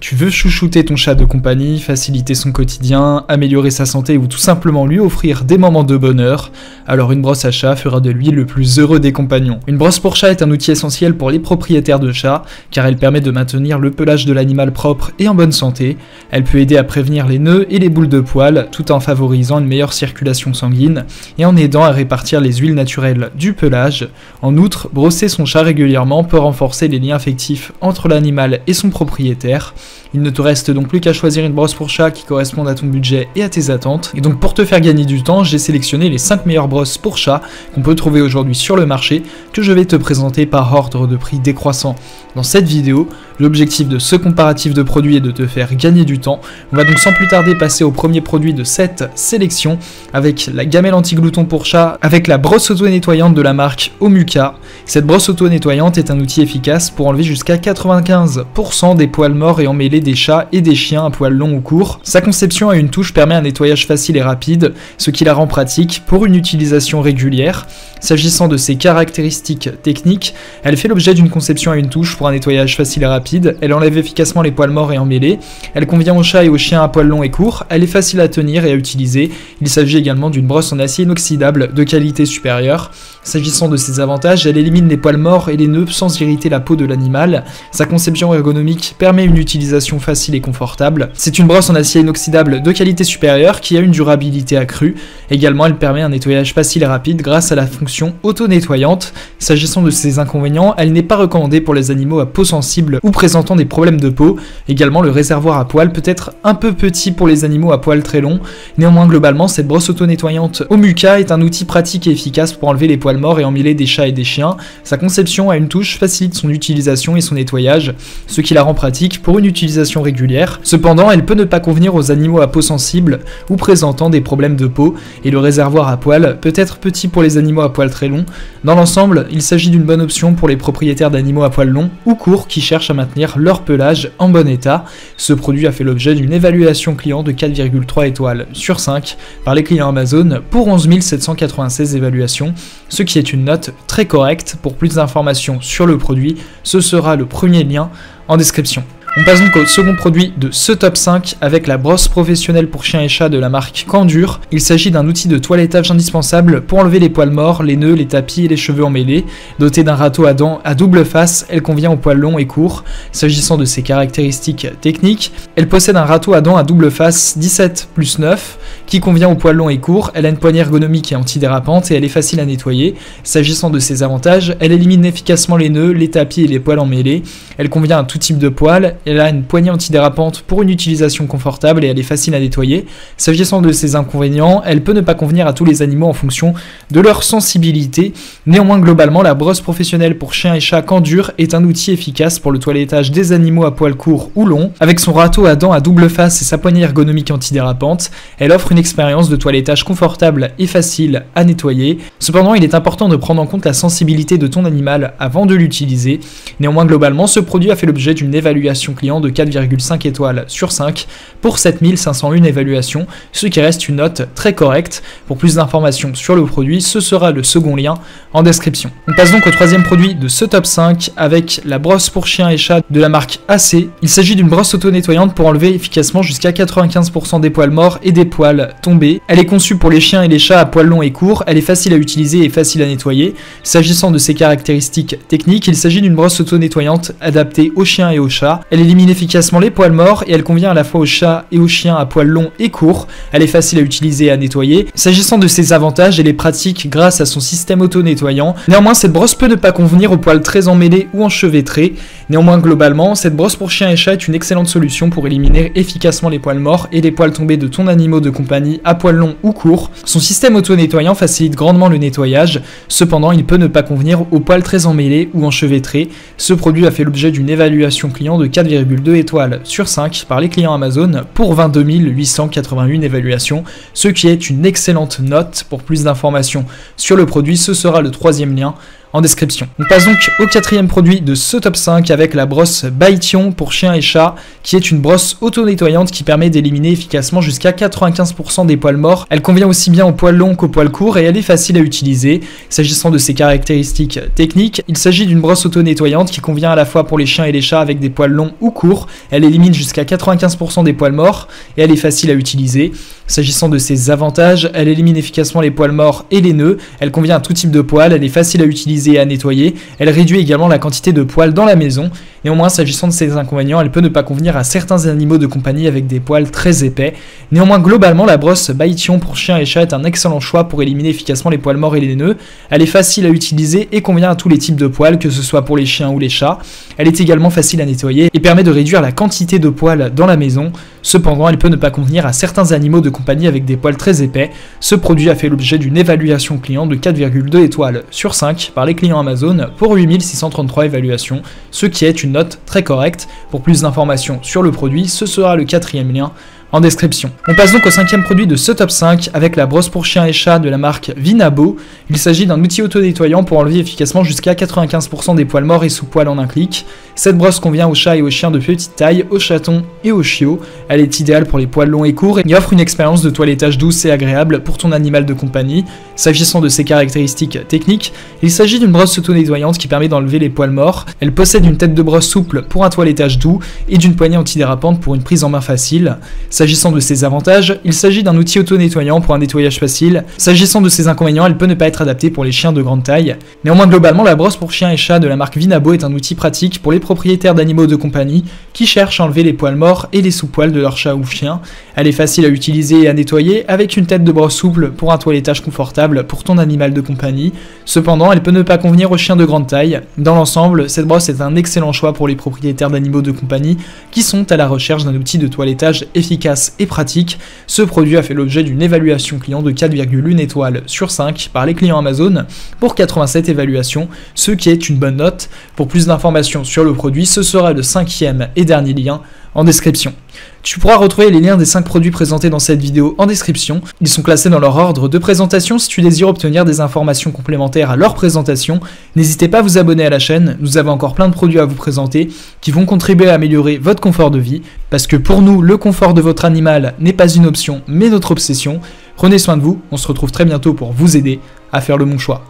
Tu veux chouchouter ton chat de compagnie, faciliter son quotidien, améliorer sa santé ou tout simplement lui offrir des moments de bonheur, alors une brosse à chat fera de lui le plus heureux des compagnons. Une brosse pour chat est un outil essentiel pour les propriétaires de chats, car elle permet de maintenir le pelage de l'animal propre et en bonne santé. Elle peut aider à prévenir les nœuds et les boules de poils, tout en favorisant une meilleure circulation sanguine et en aidant à répartir les huiles naturelles du pelage. En outre, brosser son chat régulièrement peut renforcer les liens affectifs entre l'animal et son propriétaire. Il ne te reste donc plus qu'à choisir une brosse pour chat qui corresponde à ton budget et à tes attentes. Et donc pour te faire gagner du temps, j'ai sélectionné les 5 meilleures brosses pour chat qu'on peut trouver aujourd'hui sur le marché, que je vais te présenter par ordre de prix décroissant. Dans cette vidéo, l'objectif de ce comparatif de produits est de te faire gagner du temps. On va donc sans plus tarder passer au premier produit de cette sélection, avec la gamelle anti-glouton pour chat, avec la brosse auto-nettoyante de la marque Omuka. Cette brosse auto-nettoyante est un outil efficace pour enlever jusqu'à 95% des poils morts et emmêlés des chats et des chiens à poils longs ou courts. Sa conception à une touche permet un nettoyage facile et rapide, ce qui la rend pratique pour une utilisation régulière. S'agissant de ses caractéristiques techniques, elle fait l'objet d'une conception à une touche pour un nettoyage facile et rapide. Elle enlève efficacement les poils morts et emmêlés. Elle convient aux chats et aux chiens à poils longs et courts. Elle est facile à tenir et à utiliser. Il s'agit également d'une brosse en acier inoxydable de qualité supérieure. S'agissant de ses avantages, elle élimine les poils morts et les nœuds sans irriter la peau de l'animal. Sa conception ergonomique permet une utilisation facile et confortable. C'est une brosse en acier inoxydable de qualité supérieure qui a une durabilité accrue. Également, elle permet un nettoyage facile et rapide grâce à la fonction auto-nettoyante. S'agissant de ses inconvénients, elle n'est pas recommandée pour les animaux à peau sensible ou présentant des problèmes de peau. Également, le réservoir à poils peut être un peu petit pour les animaux à poils très longs. Néanmoins, globalement, cette brosse auto-nettoyante Omuka est un outil pratique et efficace pour enlever les poils morts et emmêlés des chats et des chiens. Sa conception à une touche facilite son utilisation et son nettoyage, ce qui la rend pratique pour une utilisation régulière. Cependant, elle peut ne pas convenir aux animaux à peau sensible ou présentant des problèmes de peau, et le réservoir à poils peut être petit pour les animaux à poils très longs. Dans l'ensemble, il s'agit d'une bonne option pour les propriétaires d'animaux à poils longs ou courts qui cherchent à maintenir leur pelage en bon état. Ce produit a fait l'objet d'une évaluation client de 4,3 étoiles sur 5 par les clients Amazon pour 11 796 évaluations, ce qui est une note très correcte. Pour plus d'informations sur le produit, ce sera le premier lien en description. On passe donc au second produit de ce top 5 avec la brosse professionnelle pour chiens et chats de la marque Candure. Il s'agit d'un outil de toilettage indispensable pour enlever les poils morts, les nœuds, les tapis et les cheveux emmêlés. Dotée d'un râteau à dents à double face, elle convient aux poils longs et courts. S'agissant de ses caractéristiques techniques, elle possède un râteau à dents à double face 17+9 qui convient aux poils longs et courts. Elle a une poignée ergonomique et antidérapante et elle est facile à nettoyer. S'agissant de ses avantages, elle élimine efficacement les nœuds, les tapis et les poils emmêlés. Elle convient à tout type de poils. Elle a une poignée antidérapante pour une utilisation confortable et elle est facile à nettoyer. S'agissant de ses inconvénients, elle peut ne pas convenir à tous les animaux en fonction de leur sensibilité. Néanmoins, globalement, la brosse professionnelle pour chiens et chats Candure est un outil efficace pour le toilettage des animaux à poils courts ou longs. Avec son râteau à dents à double face et sa poignée ergonomique antidérapante, elle offre une expérience de toilettage confortable et facile à nettoyer. Cependant, il est important de prendre en compte la sensibilité de ton animal avant de l'utiliser. Néanmoins, globalement, ce produit a fait l'objet d'une évaluation client de 4,5 étoiles sur 5 pour 7501 évaluations, ce qui reste une note très correcte. Pour plus d'informations sur le produit, ce sera le second lien en description. On passe donc au troisième produit de ce top 5 avec la brosse pour chiens et chats de la marque AC. Il s'agit d'une brosse auto-nettoyante pour enlever efficacement jusqu'à 95% des poils morts et des poils tombés. Elle est conçue pour les chiens et les chats à poils longs et courts. Elle est facile à utiliser et facile à nettoyer. S'agissant de ses caractéristiques techniques, il s'agit d'une brosse auto-nettoyante adaptée aux chiens et aux chats. Elle élimine efficacement les poils morts et elle convient à la fois aux chats et aux chiens à poils longs et courts. Elle est facile à utiliser et à nettoyer. S'agissant de ses avantages, elle est pratique grâce à son système auto-nettoyant. Néanmoins, cette brosse peut ne pas convenir aux poils très emmêlés ou enchevêtrés. Néanmoins, globalement, cette brosse pour chiens et chats est une excellente solution pour éliminer efficacement les poils morts et les poils tombés de ton animal de compagnie à poils longs ou courts. Son système auto-nettoyant facilite grandement le nettoyage. Cependant, il peut ne pas convenir aux poils très emmêlés ou enchevêtrés. Ce produit a fait l'objet d'une évaluation client de 4,2 étoiles sur 5 par les clients Amazon pour 22 881 évaluations, ce qui est une excellente note. Pour plus d'informations sur le produit, ce sera le troisième lien en description. On passe donc au quatrième produit de ce top 5 avec la brosse Baïtion pour chiens et chats, qui est une brosse auto-nettoyante qui permet d'éliminer efficacement jusqu'à 95% des poils morts. Elle convient aussi bien aux poils longs qu'aux poils courts et elle est facile à utiliser. S'agissant de ses caractéristiques techniques, il s'agit d'une brosse auto-nettoyante qui convient à la fois pour les chiens et les chats avec des poils longs ou courts. Elle élimine jusqu'à 95% des poils morts et elle est facile à utiliser. S'agissant de ses avantages, elle élimine efficacement les poils morts et les nœuds. Elle convient à tout type de poils, elle est facile à utiliser et à nettoyer. Elle réduit également la quantité de poils dans la maison. Néanmoins, s'agissant de ses inconvénients, elle peut ne pas convenir à certains animaux de compagnie avec des poils très épais. Néanmoins, globalement, la brosse Baïtion pour chiens et chats est un excellent choix pour éliminer efficacement les poils morts et les nœuds. Elle est facile à utiliser et convient à tous les types de poils, que ce soit pour les chiens ou les chats. Elle est également facile à nettoyer et permet de réduire la quantité de poils dans la maison. Cependant, elle peut ne pas convenir à certains animaux de compagnie avec des poils très épais. Ce produit a fait l'objet d'une évaluation client de 4,2 étoiles sur 5 par les clients Amazon pour 8633 évaluations, ce qui est une note très correcte. Pour plus d'informations sur le produit, ce sera le quatrième lien en description. On passe donc au cinquième produit de ce top 5 avec la brosse pour chiens et chats de la marque Vinabo. Il s'agit d'un outil auto-nettoyant pour enlever efficacement jusqu'à 95% des poils morts et sous-poils en un clic. Cette brosse convient aux chats et aux chiens de petite taille, aux chatons et aux chiots. Elle est idéale pour les poils longs et courts et offre une expérience de toilettage douce et agréable pour ton animal de compagnie. S'agissant de ses caractéristiques techniques, il s'agit d'une brosse auto-nettoyante qui permet d'enlever les poils morts. Elle possède une tête de brosse souple pour un toilettage doux et d'une poignée antidérapante pour une prise en main facile. S'agissant de ses avantages, il s'agit d'un outil auto-nettoyant pour un nettoyage facile. S'agissant de ses inconvénients, elle peut ne pas être adaptée pour les chiens de grande taille. Néanmoins, globalement, la brosse pour chiens et chats de la marque Vinabo est un outil pratique pour les propriétaires d'animaux de compagnie qui cherchent à enlever les poils morts et les sous-poils de leur chat ou chien. Elle est facile à utiliser et à nettoyer avec une tête de brosse souple pour un toilettage confortable pour ton animal de compagnie. Cependant, elle peut ne pas convenir aux chiens de grande taille. Dans l'ensemble, cette brosse est un excellent choix pour les propriétaires d'animaux de compagnie qui sont à la recherche d'un outil de toilettage efficace et pratique. Ce produit a fait l'objet d'une évaluation client de 4,1 étoiles sur 5 par les clients Amazon pour 87 évaluations, ce qui est une bonne note. Pour plus d'informations sur le produit, ce sera le cinquième et dernier lien en description. Tu pourras retrouver les liens des 5 produits présentés dans cette vidéo en description. Ils sont classés dans leur ordre de présentation. Si tu désires obtenir des informations complémentaires à leur présentation, n'hésitez pas à vous abonner à la chaîne. Nous avons encore plein de produits à vous présenter qui vont contribuer à améliorer votre confort de vie. Parce que pour nous, le confort de votre animal n'est pas une option, mais notre obsession. Prenez soin de vous, on se retrouve très bientôt pour vous aider à faire le bon choix.